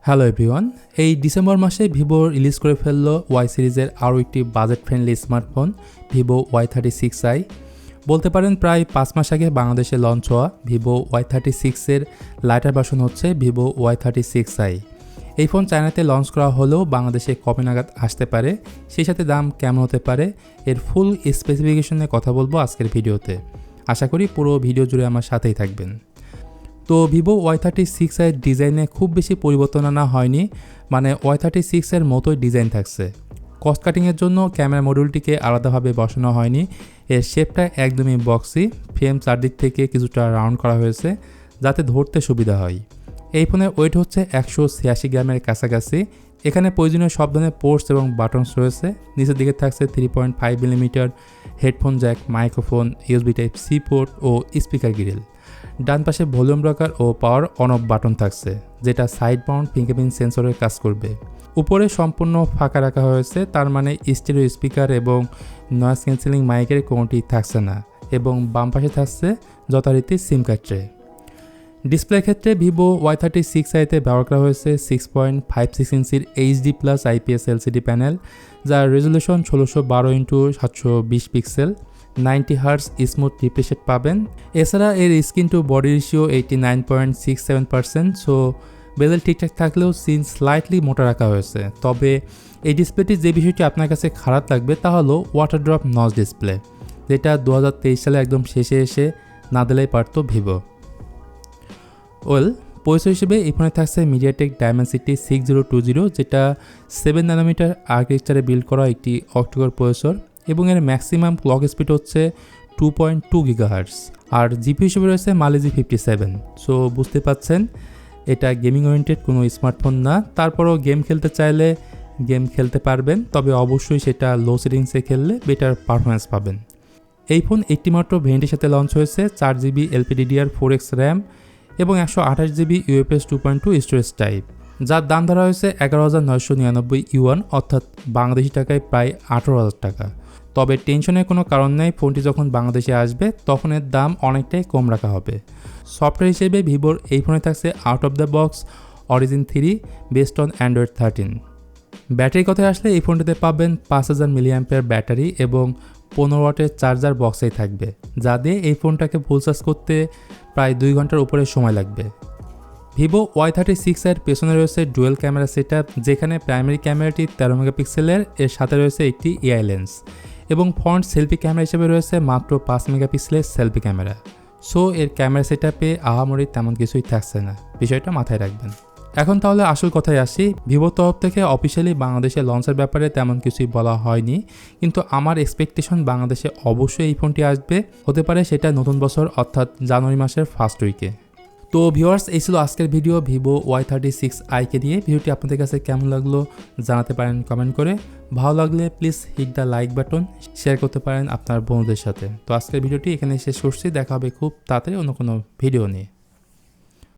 Hello everyone, এই December মাসে Vivo release করে ফেললো ওয়াই সিরিজের আরও একটি budget friendly smartphone Vivo Y36i। বলতে পারেন প্রায় 5 মাস আগে বাংলাদেশে লঞ্চ হওয়া ভিভো Y36 লাইটার ভার্সন হচ্ছে ভিভো Y36i। এই ফোন চায়নাতে লঞ্চ করা হলেও বাংলাদেশে কবে নাগাদ আসতে পারে, সেই সাথে দাম কেমন হতে পারে, এর ফুল স্পেসিফিকেশনে কথা বলবো আজকের ভিডিওতে। আশা করি পুরো ভিডিও জুড়ে আমার সাথেই থাকবেন। তো ভিভো Y36 ডিজাইনে খুব বেশি পরিবর্তন আনা হয়নি, মানে Y36 মতোই ডিজাইন থাকছে। কস্ট কাটিংয়ের জন্য ক্যামেরা মডিউলটিকে আলাদাভাবে বসানো হয়নি, এর শেপটা একদমই বক্সি, ফ্রেম চারদিক থেকে কিছুটা রাউন্ড করা হয়েছে যাতে ধরতে সুবিধা হয়। এই ফোনের ওয়েট হচ্ছে 186 গ্রামের কাছাকাছি। এখানে প্রয়োজনীয় সব ধরনের পোর্টস এবং বাটনস রয়েছে। নিচের দিকে থাকছে 3.5 millimetre headphone jack, microphone, USB Type-C port ও স্পিকার গ্রিল। ডান পাশে ভলিউম রকার ও পাওয়ার অন অফ বাটন থাকছে, যেটা সাইড মাউন্ট ফিঙ্গারপ্রিন্ট সেন্সরের কাজ করবে। উপরে সম্পূর্ণ ফাঁকা রাখা হয়েছে, তার মানে স্টেরিও স্পিকার এবং নয়েজ ক্যান্সেলিং মাইকের কোনোটি থাকছে না, এবং বাম পাশে থাকছে যথারীতি সিম কার্ড ট্রে। ডিসপ্লের ক্ষেত্রে ভিভো Y36i-তে ব্যবহার করা হয়েছে 6.56 ইঞ্চির HD+ IPS LCD প্যানেল, যার resolution 1612x720 pixel, 90 hertz smooth refresh rate পাবেন। এছাড়া এর screen to body ratio 89.67%, so bezel ঠিকঠাক থাকলেও সিন স্লাইটলি মোটা রাখা হয়েছে। তবে এই ডিসপ্লেটির যে বিষয়টি আপনার কাছে খারাপ লাগবে তা হলো ওয়াটার ড্রপ নচ ডিসপ্লে, যেটা 2023 সালে একদম শেষে এসে না দিলেই পারত ভিভো। পরিচয় হিসেবে এই ফোনে থাকছে মিডিয়াটেক ডায়মেনসিটি 6020, যেটা 7 ন্যানোমিটার আর্কিটেকচারে বিল্ড করা একটি অক্টোকোর প্রসেসর, এবং এর ম্যাক্সিমাম ক্লক স্পিড হচ্ছে 2.2 গিগাহার্টজ। আর জিপি হিসেবে রয়েছে Mali G57। সো বুঝতে পাচ্ছেন এটা গেমিং ওরিয়েন্টেড কোনো স্মার্টফোন না। তারপরও গেম খেলতে চাইলে গেম খেলতে পারবেন, তবে অবশ্যই সেটা লো সেটিংসে খেললে বেটার পারফরমেন্স পাবেন। এই ফোন একটি মাত্র ভেরিয়েন্টের সাথে লঞ্চ হয়েছে, 4GB LPDDR4X র্যাম এবং 128GB UFS 2.2 স্টোরেজ টাইপ, যার দাম ধরা হয়েছে 11,999 ইউয়ান, অর্থাৎ বাংলাদেশি টাকায় প্রায় 18,000 টাকা। তবে টেনশনের কোনো কারণ নেই, ফোনটি যখন বাংলাদেশে আসবে তখন এর দাম অনেকটাই কম রাখা হবে। সফটওয়্যার হিসেবে ভিভোর এই ফোনে থাকছে out of the box Origin 3 based on Android 13। ব্যাটারির কথায় আসলে এই ফোনটিতে পাবেন 5000 mAh ব্যাটারি এবং 15 ওয়াটের চার্জার বক্সেই থাকবে, যা দিয়ে এই ফোনটাকে ফুল চার্জ করতে প্রায় 2 ঘন্টার উপরে সময় লাগবে। ভিভো Y36 পেছনে রয়েছে ডুয়েল ক্যামেরা সেটআপ, যেখানে প্রাইমারি ক্যামেরাটি 13 মেগাপিক্সেলের, এর সাথে রয়েছে একটি AI লেন্স, এবং ফ্রন্ট সেলফি ক্যামেরা হিসেবে রয়েছে মাত্র 5 মেগাপিক্সেলের সেলফি ক্যামেরা। সো এর ক্যামেরা সেটআপে আহামরি তেমন কিছুই থাকছে না, বিষয়টা মাথায় রাখবেন। এখন তাহলে আসল কথায় আসি। ভিভোর তরফ থেকে অফিসিয়ালি বাংলাদেশে লঞ্চের ব্যাপারে তেমন কিছুই বলা হয়নি, কিন্তু আমার এক্সপেকটেশন বাংলাদেশে অবশ্যই এই ফোনটি আসবে, হতে পারে সেটা নতুন বছর অর্থাৎ জানুয়ারি মাসের ফার্স্ট উইকে। তো ভিউয়ার্স, এই ছিল আজকের ভিডিও ভিভো Y36i-কে নিয়ে। ভিডিওটি আপনাদের কাছে কেমন লাগলো জানাতে পারেন কমেন্ট করে। ভালো লাগলে please hit the like button, share করতে পারেন আপনার বন্ধুদের সাথে। তো আজকের ভিডিওটি এখানে শেষ করছি, দেখা হবে খুব তাড়াতাড়ি অন্য কোনো ভিডিও নিয়ে।